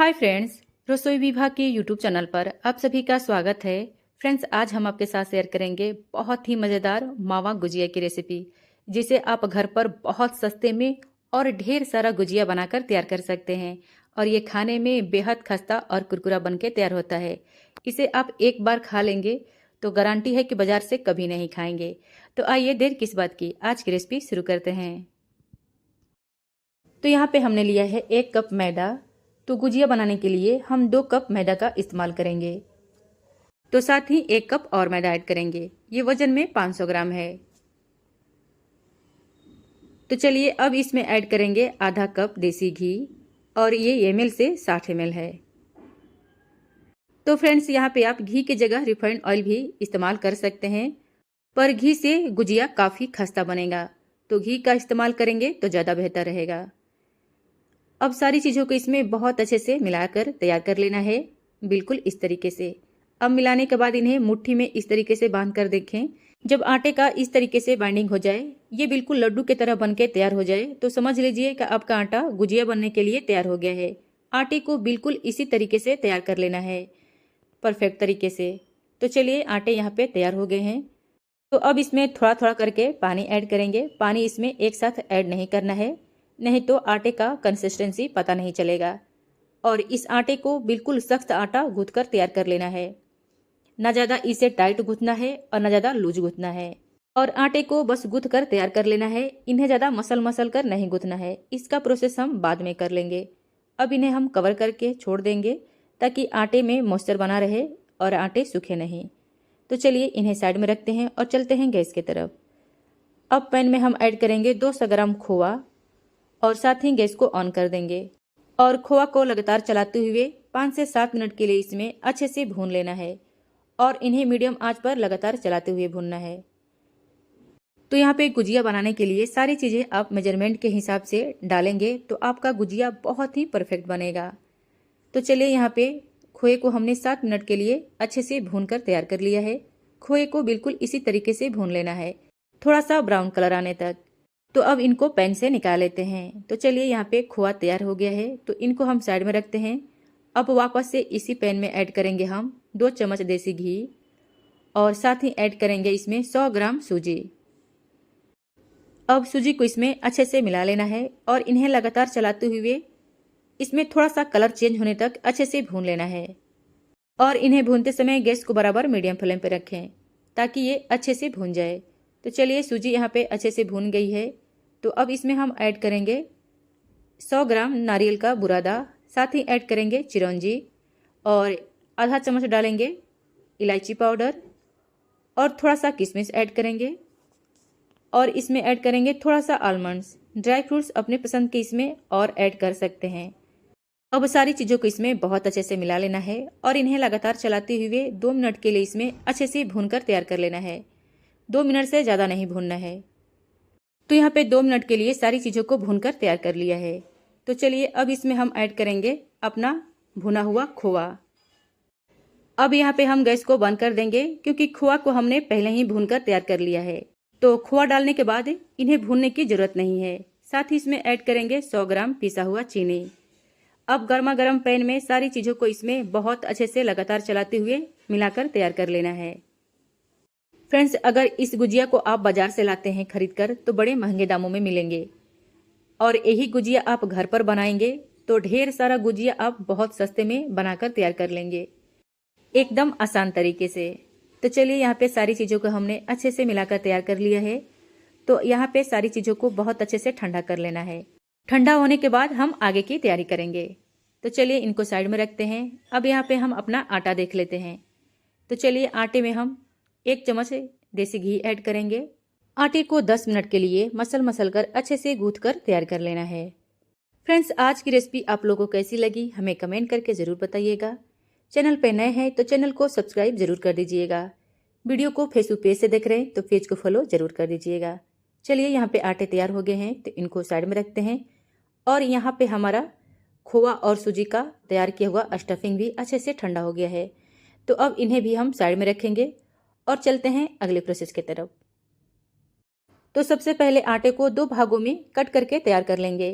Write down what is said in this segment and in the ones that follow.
Hi friends, रसोई विभाग के यूट्यूब चैनल पर आप सभी का स्वागत है। फ्रेंड्स, आज हम आपके साथ शेयर करेंगे बहुत ही मज़ेदार मावा गुजिया की रेसिपी, जिसे आप घर पर बहुत सस्ते में और ढेर सारा गुजिया बनाकर तैयार कर सकते हैं। और ये खाने में बेहद खस्ता और कुरकुरा बनके तैयार होता है। इसे आप एक बार खा लेंगे तो गारंटी है कि बाजार से कभी नहीं खाएंगे। तो आइए देर किस बात की, आज की रेसिपी शुरू करते हैं। तो यहाँ पे हमने लिया है 1 कप मैदा। तो गुजिया बनाने के लिए हम 2 कप मैदा का इस्तेमाल करेंगे। तो साथ ही 1 कप और मैदा ऐड करेंगे। ये वजन में 500 ग्राम है। तो चलिए अब इसमें ऐड करेंगे आधा कप देसी घी, और ये एमएल से 60 ml है। तो फ्रेंड्स, यहाँ पे आप घी की जगह रिफाइंड ऑयल भी इस्तेमाल कर सकते हैं, पर घी से गुजिया काफ़ी खस्ता बनेगा, तो घी का इस्तेमाल करेंगे तो ज़्यादा बेहतर रहेगा। अब सारी चीज़ों को इसमें बहुत अच्छे से मिलाकर तैयार कर लेना है, बिल्कुल इस तरीके से। अब मिलाने के बाद इन्हें मुट्ठी में इस तरीके से बांध कर देखें। जब आटे का इस तरीके से बाइंडिंग हो जाए, ये बिल्कुल लड्डू की तरह बनके तैयार हो जाए, तो समझ लीजिए कि आपका आटा गुजिया बनने के लिए तैयार हो गया है। आटे को बिल्कुल इसी तरीके से तैयार कर लेना है, परफेक्ट तरीके से। तो चलिए, आटे यहाँ पे तैयार हो गए हैं। तो अब इसमें थोड़ा थोड़ा करके पानी ऐड करेंगे। पानी इसमें एक साथ ऐड नहीं करना है, नहीं तो आटे का कंसिस्टेंसी पता नहीं चलेगा। और इस आटे को बिल्कुल सख्त आटा गूंथकर तैयार कर लेना है। ना ज़्यादा इसे टाइट गूंथना है और ना ज़्यादा लूज गूंथना है। और आटे को बस गूंथ कर तैयार कर लेना है, इन्हें ज़्यादा मसल कर नहीं गूंथना है। इसका प्रोसेस हम बाद में कर लेंगे। अब इन्हें हम कवर करके छोड़ देंगे, ताकि आटे में मॉइस्चर बना रहे और आटे सूखे नहीं। तो चलिए, इन्हें साइड में रखते हैं और चलते हैं गैस की तरफ। अब पैन में हम ऐड करेंगे 200 ग्राम खोआ, और साथ ही गैस को ऑन कर देंगे। और खोआ को लगातार चलाते हुए 5 से 7 मिनट के लिए इसमें अच्छे से भून लेना है, और इन्हें मीडियम आंच पर लगातार चलाते हुए भूनना है। तो यहाँ पे गुजिया बनाने के लिए सारी चीज़ें आप मेजरमेंट के हिसाब से डालेंगे, तो आपका गुजिया बहुत ही परफेक्ट बनेगा। तो चलिए, यहाँ पे खोए को हमने 7 मिनट के लिए अच्छे से भून कर तैयार कर लिया है। खोए को बिल्कुल इसी तरीके से भून लेना है, थोड़ा सा ब्राउन कलर आने तक। तो अब इनको पैन से निकाल लेते हैं। तो चलिए, यहाँ पे खोआ तैयार हो गया है, तो इनको हम साइड में रखते हैं। अब वापस से इसी पैन में ऐड करेंगे हम 2 चम्मच देसी घी, और साथ ही ऐड करेंगे इसमें 100 ग्राम सूजी। अब सूजी को इसमें अच्छे से मिला लेना है, और इन्हें लगातार चलाते हुए इसमें थोड़ा सा कलर चेंज होने तक अच्छे से भून लेना है। और इन्हें भूनते समय गैस को बराबर मीडियम फ्लेम पर रखें, ताकि ये अच्छे से भून जाए। तो चलिए, सूजी यहाँ पे अच्छे से भून गई है। तो अब इसमें हम ऐड करेंगे 100 ग्राम नारियल का बुरादा, साथ ही ऐड करेंगे चिरौंजी, और आधा चम्मच डालेंगे इलायची पाउडर, और थोड़ा सा किशमिश ऐड करेंगे, और इसमें ऐड करेंगे थोड़ा सा आलमंड्स। ड्राई फ्रूट्स अपने पसंद के इसमें और ऐड कर सकते हैं। अब सारी चीज़ों को इसमें बहुत अच्छे से मिला लेना है, और इन्हें लगातार चलाते हुए 2 मिनट के लिए इसमें अच्छे से भूनकर तैयार कर लेना है। 2 मिनट से ज़्यादा नहीं भूनना है। तो यहाँ पे 2 मिनट के लिए सारी चीज़ों को भूनकर तैयार कर लिया है। तो चलिए, अब इसमें हम ऐड करेंगे अपना भुना हुआ खोआ। अब यहाँ पे हम गैस को बंद कर देंगे, क्योंकि खोआ को हमने पहले ही भूनकर तैयार कर लिया है। तो खोआ डालने के बाद इन्हें भूनने की जरूरत नहीं है। साथ ही इसमें ऐड करेंगे 100 ग्राम पिसा हुआ चीनी। अब गर्मा गर्म पैन में सारी चीज़ों को इसमें बहुत अच्छे से लगातार चलाते हुए मिलाकर तैयार कर लेना है। फ्रेंड्स, अगर इस गुजिया को आप बाजार से लाते हैं खरीद कर, तो बड़े महंगे दामों में मिलेंगे, और यही गुजिया आप घर पर बनाएंगे तो ढेर सारा गुजिया आप बहुत सस्ते में बनाकर तैयार कर लेंगे, एकदम आसान तरीके से। तो चलिए, यहाँ पे सारी चीज़ों को हमने अच्छे से मिलाकर तैयार कर लिया है। तो यहाँ पे सारी चीज़ों को बहुत अच्छे से ठंडा कर लेना है। ठंडा होने के बाद हम आगे की तैयारी करेंगे। तो चलिए, इनको साइड में रखते हैं। अब यहाँ पे हम अपना आटा देख लेते हैं। तो चलिए, आटे में हम 1 चम्मच देसी घी ऐड करेंगे। आटे को 10 मिनट के लिए मसल कर अच्छे से गूंथ कर तैयार कर लेना है। फ्रेंड्स, आज की रेसिपी आप लोगों को कैसी लगी हमें कमेंट करके ज़रूर बताइएगा। चैनल पे नए हैं तो चैनल को सब्सक्राइब जरूर कर दीजिएगा। वीडियो को फेसबुक पेज से देख रहे हैं तो पेज को फॉलो जरूर कर दीजिएगा। चलिए, यहाँ पे आटे तैयार हो गए हैं, तो इनको साइड में रखते हैं। और यहाँ पे हमारा खोआ और सूजी का तैयार किया हुआ स्टफिंग भी अच्छे से ठंडा हो गया है। तो अब इन्हें भी हम साइड में रखेंगे और चलते हैं अगले प्रोसेस की तरफ। तो सबसे पहले आटे को 2 भागों में कट करके तैयार कर लेंगे,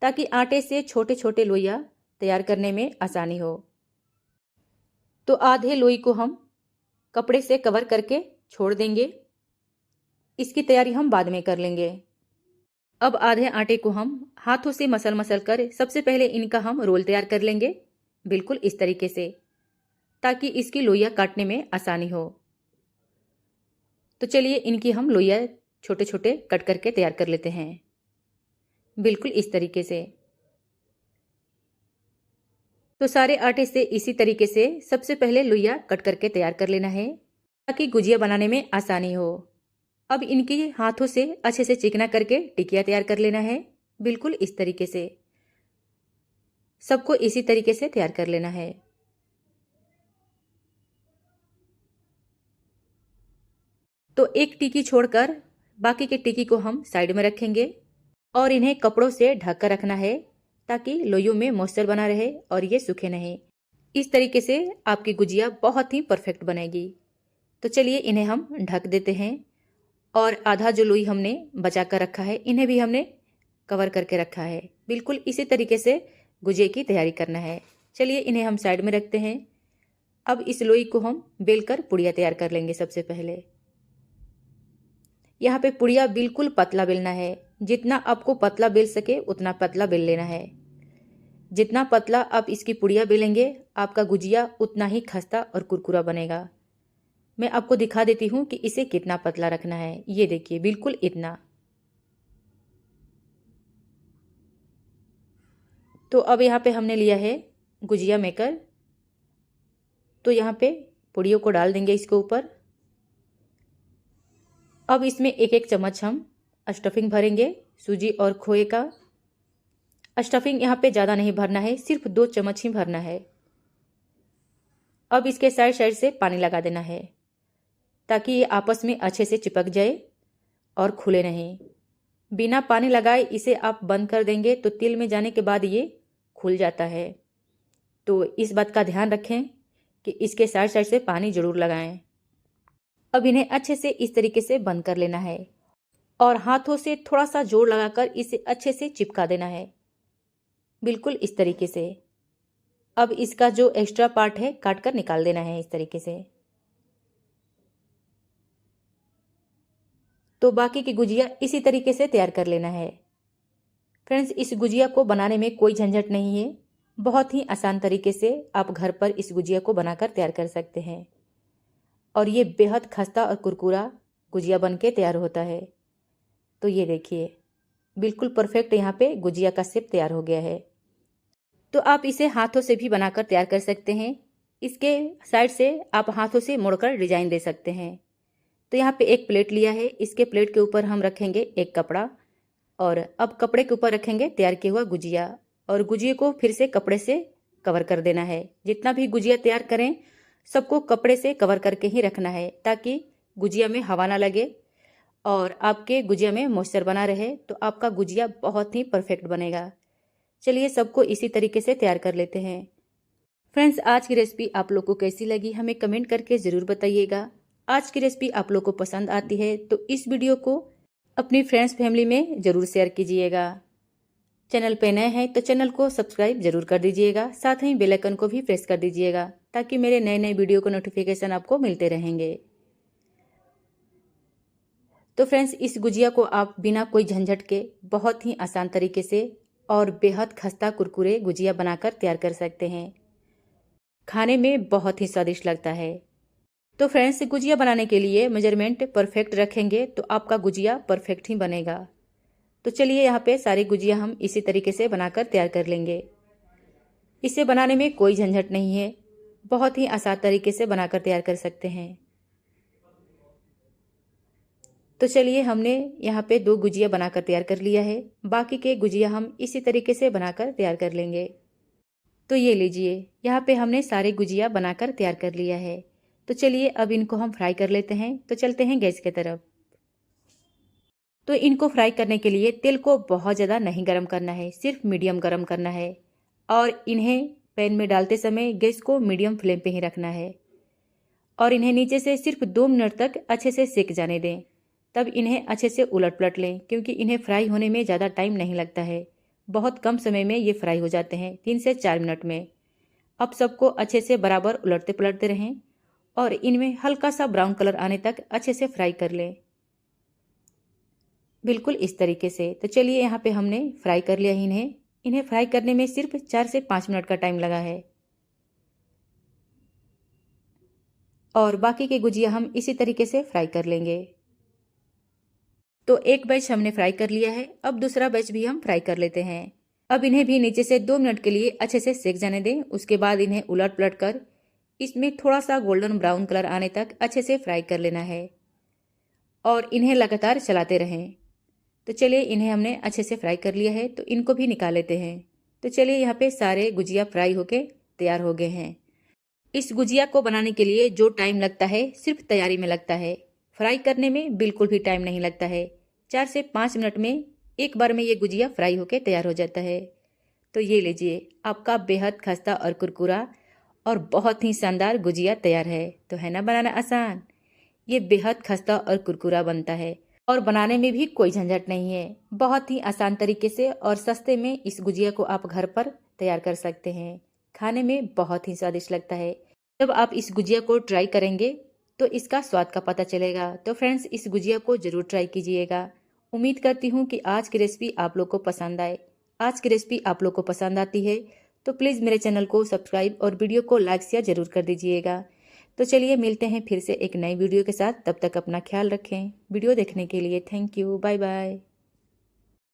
ताकि आटे से छोटे छोटे लोइयाँ तैयार करने में आसानी हो। तो आधे लोई को हम कपड़े से कवर करके छोड़ देंगे। इसकी तैयारी हम बाद में कर लेंगे। अब आधे आटे को हम हाथों से मसल मसल कर सबसे पहले इनका हम रोल तैयार कर लेंगे, बिल्कुल इस तरीके से, ताकि इसकी लोइयां काटने में आसानी हो। तो चलिए इनकी हम लोइयां छोटे छोटे कट करके तैयार कर लेते हैं, बिल्कुल इस तरीके से। तो सारे आटे से इसी तरीके से सबसे पहले लोइयां कट करके तैयार कर लेना है, ताकि गुजिया बनाने में आसानी हो। अब इनकी हाथों से अच्छे से चिकना करके टिकिया तैयार कर लेना है, बिल्कुल इस तरीके से। सबको इसी तरीके से तैयार कर लेना है। तो एक टिकी छोड़कर बाकी के टिकी को हम साइड में रखेंगे और इन्हें कपड़ों से ढक कर रखना है, ताकि लोइयों में मॉइस्चर बना रहे और ये सूखे नहीं। इस तरीके से आपकी गुजिया बहुत ही परफेक्ट बनेगी। तो चलिए इन्हें हम ढक देते हैं और आधा जो लोई हमने बचा कर रखा है इन्हें भी हमने कवर करके रखा है। बिल्कुल इसी तरीके से गुजिया की तैयारी करना है। चलिए इन्हें हम साइड में रखते हैं। अब इस लोई को हम बेलकर पुड़िया तैयार कर लेंगे। सबसे पहले यहाँ पे पुड़िया बिल्कुल पतला बेलना है। जितना आपको पतला बेल सके उतना पतला बेल लेना है। जितना पतला आप इसकी पुड़िया बेलेंगे आपका गुजिया उतना ही खस्ता और कुरकुरा बनेगा। मैं आपको दिखा देती हूँ कि इसे कितना पतला रखना है। ये देखिए बिल्कुल इतना। तो अब यहाँ पे हमने लिया है गुजिया मेकर। तो यहाँ पे पुड़ियों को डाल देंगे इसके ऊपर। अब इसमें एक एक चम्मच हम स्टफिंग भरेंगे, सूजी और खोए का। स्टफिंग यहाँ पे ज़्यादा नहीं भरना है, सिर्फ 2 चम्मच ही भरना है। अब इसके साइड साइड से पानी लगा देना है, ताकि ये आपस में अच्छे से चिपक जाए और खुले नहीं। बिना पानी लगाए इसे आप बंद कर देंगे तो तिल में जाने के बाद ये खुल जाता है। तो इस बात का ध्यान रखें कि इसके साइड साइड से पानी जरूर लगाएं। अब इन्हें अच्छे से इस तरीके से बंद कर लेना है और हाथों से थोड़ा सा जोर लगाकर इसे अच्छे से चिपका देना है, बिल्कुल इस तरीके से। अब इसका जो एक्स्ट्रा पार्ट है काट कर निकाल देना है इस तरीके से। तो बाकी की गुजिया इसी तरीके से तैयार कर लेना है। फ्रेंड्स, इस गुजिया को बनाने में कोई झंझट नहीं है। बहुत ही आसान तरीके से आप घर पर इस गुजिया को बनाकर तैयार कर सकते हैं और ये बेहद खस्ता और कुरकुरा गुजिया बनके तैयार होता है। तो ये देखिए बिल्कुल परफेक्ट यहाँ पे गुजिया का शेप तैयार हो गया है। तो आप इसे हाथों से भी बनाकर तैयार कर सकते हैं। इसके साइड से आप हाथों से मोड़कर डिजाइन दे सकते हैं। तो यहाँ पे एक प्लेट लिया है। इसके प्लेट के ऊपर हम रखेंगे एक कपड़ा और अब कपड़े के ऊपर रखेंगे तैयार किया हुआ गुजिया और गुजिया को फिर से कपड़े से कवर कर देना है। जितना भी गुजिया तैयार करें सबको कपड़े से कवर करके ही रखना है, ताकि गुजिया में हवा ना लगे और आपके गुजिया में मॉइस्चर बना रहे। तो आपका गुजिया बहुत ही परफेक्ट बनेगा। चलिए सबको इसी तरीके से तैयार कर लेते हैं। फ्रेंड्स, आज की रेसिपी आप लोग को कैसी लगी हमें कमेंट करके ज़रूर बताइएगा। आज की रेसिपी आप लोग को पसंद आती है तो इस वीडियो को अपनी फ्रेंड्स फैमिली में ज़रूर शेयर कीजिएगा। चैनल पे नए हैं तो चैनल को सब्सक्राइब जरूर कर दीजिएगा। साथ ही बेल आइकन को भी प्रेस कर दीजिएगा, ताकि मेरे नए नए वीडियो को नोटिफिकेशन आपको मिलते रहेंगे। तो फ्रेंड्स, इस गुजिया को आप बिना कोई झंझट के बहुत ही आसान तरीके से और बेहद खस्ता कुरकुरे गुजिया बनाकर तैयार कर सकते हैं। खाने में बहुत ही स्वादिष्ट लगता है। तो फ्रेंड्स, गुजिया बनाने के लिए मेजरमेंट परफेक्ट रखेंगे तो आपका गुजिया परफेक्ट ही बनेगा। तो चलिए यहाँ पे सारी गुजिया हम इसी तरीके से बनाकर तैयार कर लेंगे। इसे बनाने में कोई झंझट नहीं है, बहुत ही आसान तरीके से बनाकर तैयार कर सकते हैं। तो चलिए हमने यहाँ पे 2 गुजिया बनाकर तैयार कर लिया है। बाकी के गुजिया हम इसी तरीके से बनाकर तैयार कर लेंगे। तो ये लीजिए, यहाँ पे हमने सारे गुजिया बनाकर तैयार कर लिया है। तो चलिए अब इनको हम फ्राई कर लेते हैं। तो चलते हैं गैस की तरफ। तो इनको फ्राई करने के लिए तेल को बहुत ज़्यादा नहीं गरम करना है, सिर्फ मीडियम गरम करना है और इन्हें पैन में डालते समय गैस को मीडियम फ्लेम पे ही रखना है और इन्हें नीचे से सिर्फ 2 मिनट तक अच्छे से सेक जाने दें। तब इन्हें अच्छे से उलट पलट लें, क्योंकि इन्हें फ्राई होने में ज़्यादा टाइम नहीं लगता है, बहुत कम समय में ये फ्राई हो जाते हैं, 3 से 4 मिनट में। अब सबको अच्छे से बराबर उलटते पलटते रहें और इनमें हल्का सा ब्राउन कलर आने तक अच्छे से फ्राई कर लें, बिल्कुल इस तरीके से। तो चलिए यहाँ पे हमने फ्राई कर लिया इन्हें फ्राई करने में सिर्फ 4 से 5 मिनट का टाइम लगा है। और बाकी के गुजिया हम इसी तरीके से फ्राई कर लेंगे। तो एक बैच हमने फ्राई कर लिया है, अब दूसरा बैच भी हम फ्राई कर लेते हैं। अब इन्हें भी नीचे से 2 मिनट के लिए अच्छे से सेक जाने दें। उसके बाद इन्हें उलट पलट कर इसमें थोड़ा सा गोल्डन ब्राउन कलर आने तक अच्छे से फ्राई कर लेना है और इन्हें लगातार चलाते रहें। तो चलिए इन्हें हमने अच्छे से फ्राई कर लिया है, तो इनको भी निकाल लेते हैं। तो चलिए यहाँ पे सारे गुजिया फ्राई होके तैयार हो गए हैं। इस गुजिया को बनाने के लिए जो टाइम लगता है सिर्फ तैयारी में लगता है, फ्राई करने में बिल्कुल भी टाइम नहीं लगता है। 4 से 5 मिनट में एक बार में ये गुजिया फ्राई होके तैयार हो जाता है। तो ये लीजिए, आपका बेहद खस्ता और कुरकुरा और बहुत ही शानदार गुजिया तैयार है। तो है ना बनाना आसान। ये बेहद खस्ता और कुरकुरा बनता है और बनाने में भी कोई झंझट नहीं है। बहुत ही आसान तरीके से और सस्ते में इस गुजिया को आप घर पर तैयार कर सकते हैं। खाने में बहुत ही स्वादिष्ट लगता है। जब आप इस गुजिया को ट्राई करेंगे तो इसका स्वाद का पता चलेगा। तो फ्रेंड्स, इस गुजिया को जरूर ट्राई कीजिएगा। उम्मीद करती हूँ कि आज की रेसिपी आप लोग को पसंद आए। आज की रेसिपी आप लोग को पसंद आती है तो प्लीज़ मेरे चैनल को सब्सक्राइब और वीडियो को लाइक शेयर जरूर कर दीजिएगा। तो चलिए मिलते हैं फिर से एक नई वीडियो के साथ। तब तक अपना ख्याल रखें। वीडियो देखने के लिए थैंक यू। Bye bye.